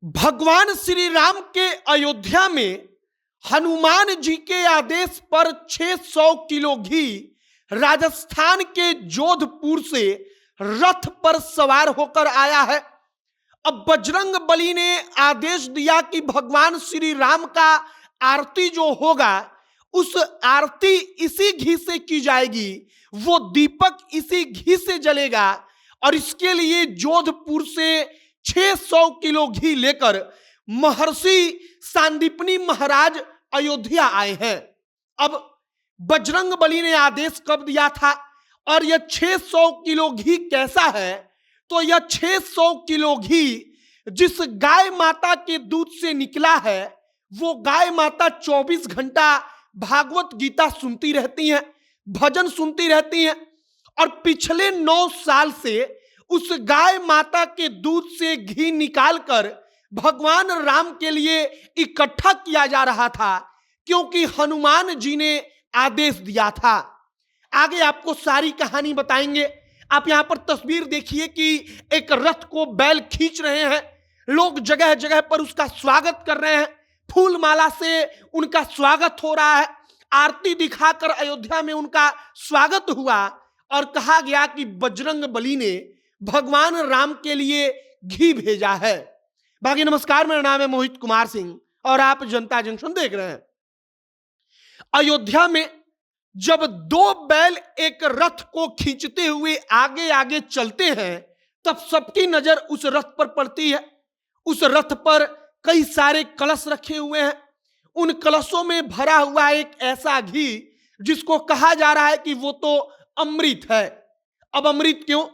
भगवान श्री राम के अयोध्या में हनुमान जी के आदेश पर 600 किलो घी राजस्थान के जोधपुर से रथ पर सवार होकर आया है। अब बजरंग बली ने आदेश दिया कि भगवान श्री राम का आरती जो होगा उस आरती इसी घी से की जाएगी, वो दीपक इसी घी से जलेगा और इसके लिए जोधपुर से 600 किलो घी लेकर महर्षि सांदीपनी महाराज अयोध्या आए हैं। अब बजरंग बली ने आदेश कब दिया था और यह 600 किलो घी कैसा है? तो यह 600 किलो घी जिस गाय माता के दूध से निकला है वो गाय माता 24 घंटा भागवत गीता सुनती रहती हैं, भजन सुनती रहती हैं और पिछले 9 साल से उस गाय माता के दूध से घी निकालकर भगवान राम के लिए इकट्ठा किया जा रहा था, क्योंकि हनुमान जी ने आदेश दिया था। आगे आपको सारी कहानी बताएंगे। आप यहां पर तस्वीर देखिए कि एक रथ को बैल खींच रहे हैं, लोग जगह जगह पर उसका स्वागत कर रहे हैं, फूल माला से उनका स्वागत हो रहा है। आरती दिखाकर अयोध्या में उनका स्वागत हुआ और कहा गया कि बजरंग बली ने भगवान राम के लिए घी भेजा है। बाकी नमस्कार, मेरा नाम है मोहित कुमार सिंह और आप जनता जंक्शन देख रहे हैं। अयोध्या में जब 2 बैल एक रथ को खींचते हुए आगे आगे चलते हैं तब सबकी नजर उस रथ पर पड़ती है। उस रथ पर कई सारे कलश रखे हुए हैं, उन कलशों में भरा हुआ एक ऐसा घी जिसको कहा जा रहा है कि वो तो अमृत है। अब अमृत क्यों?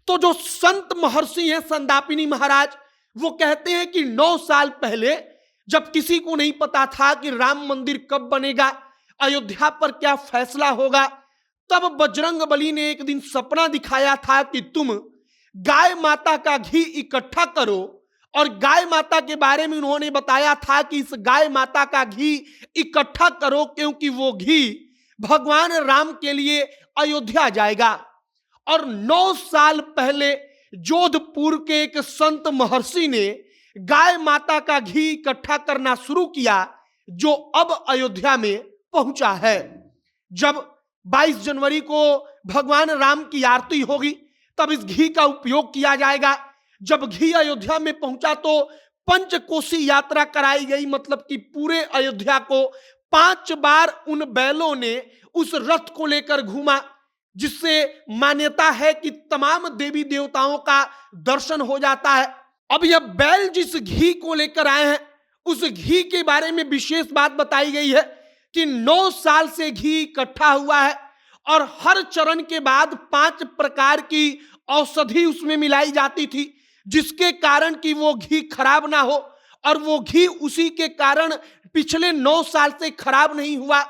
तो जो संत महर्षि हैं संदापिनी महाराज, वो कहते हैं कि 9 साल पहले जब किसी को नहीं पता था कि राम मंदिर कब बनेगा, अयोध्या पर क्या फैसला होगा, तब बजरंग बली ने एक दिन सपना दिखाया था कि तुम गाय माता का घी इकट्ठा करो और गाय माता के बारे में उन्होंने बताया था कि इस गाय माता का घी इकट्ठा करो क्योंकि वो घी भगवान राम के लिए अयोध्या जाएगा। और 9 साल पहले जोधपुर के एक संत महर्षि ने गाय माता का घी इकट्ठा करना शुरू किया, जो अब अयोध्या में पहुंचा है। जब 22 जनवरी को भगवान राम की आरती होगी तब इस घी का उपयोग किया जाएगा। जब घी अयोध्या में पहुंचा तो पंचकोसी यात्रा कराई गई, मतलब कि पूरे अयोध्या को 5 बार उन बैलों ने उस रथ को लेकर घूमा, जिससे मान्यता है कि तमाम देवी देवताओं का दर्शन हो जाता है। अब यह बैल जिस घी को लेकर आए हैं उस घी के बारे में विशेष बात बताई गई है कि 9 साल से घी इकट्ठा हुआ है और हर चरण के बाद 5 प्रकार की औषधि उसमें मिलाई जाती थी, जिसके कारण कि वो घी खराब ना हो, और वो घी उसी के कारण पिछले 9 साल से खराब नहीं हुआ।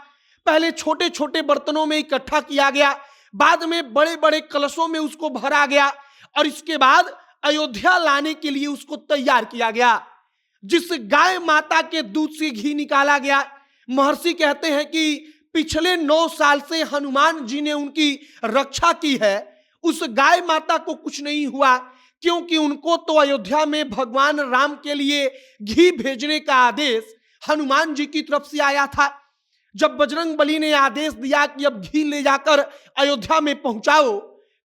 पहले छोटे छोटे बर्तनों में इकट्ठा किया गया, बाद में बड़े बड़े कलशों में उसको भरा गया और इसके बाद अयोध्या लाने के लिए उसको तैयार किया गया। जिस गाय माता के दूध से घी निकाला गया, महर्षि कहते हैं कि पिछले 9 साल से हनुमान जी ने उनकी रक्षा की है, उस गाय माता को कुछ नहीं हुआ, क्योंकि उनको तो अयोध्या में भगवान राम के लिए घी भेजने का आदेश हनुमान जी की तरफ से आया था। जब बजरंग बली ने आदेश दिया कि अब घी ले जाकर अयोध्या में पहुंचाओ,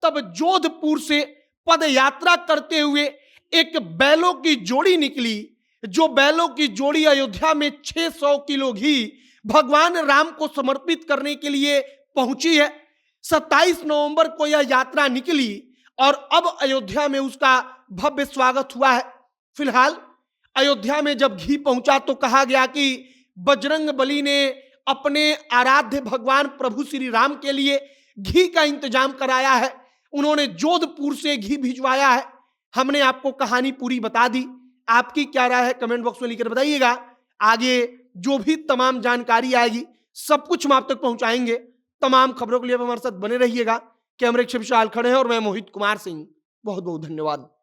तब जोधपुर से पद यात्रा करते हुए एक बैलों की जोड़ी निकली, जो बैलों की जोड़ी अयोध्या में 600 किलो घी भगवान राम को समर्पित करने के लिए पहुंची है। 27 नवंबर को यह यात्रा निकली और अब अयोध्या में उसका भव्य स्वागत हुआ है। फिलहाल अयोध्या में जब घी पहुंचा तो कहा गया कि बजरंग बली ने अपने आराध्य भगवान प्रभु श्री राम के लिए घी का इंतजाम कराया है, उन्होंने जोधपुर से घी भिजवाया है। हमने आपको कहानी पूरी बता दी, आपकी क्या राय है कमेंट बॉक्स में लिखकर बताइएगा। आगे जो भी तमाम जानकारी आएगी सब कुछ हम आप तक पहुंचाएंगे। तमाम खबरों के लिए हमारे साथ बने रहिएगा। कैमरे के विशाल खड़े हैं और मैं मोहित कुमार सिंह। बहुत बहुत धन्यवाद।